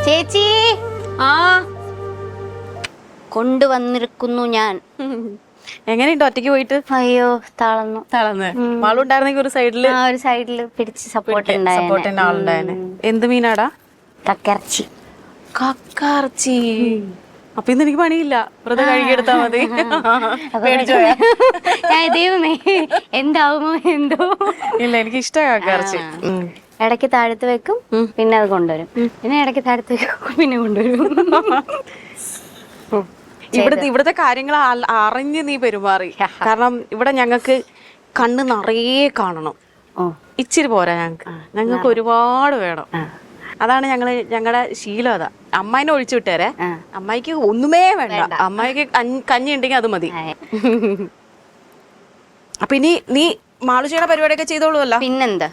ചേച്ചി ആ കൊണ്ടുവന്നിരിക്കുന്നു ഞാൻ. എങ്ങനെയുണ്ട് ഒറ്റയ്ക്ക് പോയിട്ട്? അയ്യോ തളർന്നു. തളർന്ന് മാളുണ്ടായിരുന്നെങ്കിൽ ഒരു സൈഡില് ആ ഒരു സൈഡില് പിടിച്ച് സപ്പോർട്ട് സപ്പോർട്ടിന്റെ ആളുണ്ടായനെ. എന്ത് മീനാടാ? കക്കറച്ചി. കക്കറച്ചി. അപ്പൊ ഇന്ന് എനിക്ക് പണിയില്ല, വെറുതെ കഴുകിയെടുത്താ മതി. പേടിച്ചോയാ? ഞാൻ ദൈവമേ എന്താവുമോ എന്തോ. ഇല്ല, എനിക്ക് ഇഷ്ടമാണ് കക്കറച്ചി. ഇടയ്ക്ക് താഴത്ത് വെക്കും, പിന്നെ അത് കൊണ്ടുവരും. പിന്നെ ഇടയ്ക്ക് താഴത്ത് വെക്കും, പിന്നെ കൊണ്ടുവരും. ഇവിടുത്തെ കാര്യങ്ങൾ അറിഞ്ഞ് നീ പെരുമാറി. കാരണം ഇവിടെ ഞങ്ങൾക്ക് കണ്ണ് നിറയെ കാണണം. ഇച്ചിരി പോരാ ഞങ്ങൾക്ക് ഒരുപാട് വേണം. അതാണ് ഞങ്ങളുടെ ശീലം. അതാ അമ്മായിനെ ഒഴിച്ചു വിട്ടേരെ. അമ്മായിക്ക് ഒന്നുമേ വേണ്ട. അമ്മായിക്ക് കഞ്ഞി ഉണ്ടെങ്കിൽ അത് മതി. അപ്പൊ ഇനി നീ മാളു ചെയ്യണ പരിപാടിയൊക്കെ ചെയ്തോളൂല്ലോ. പിന്നെന്താ,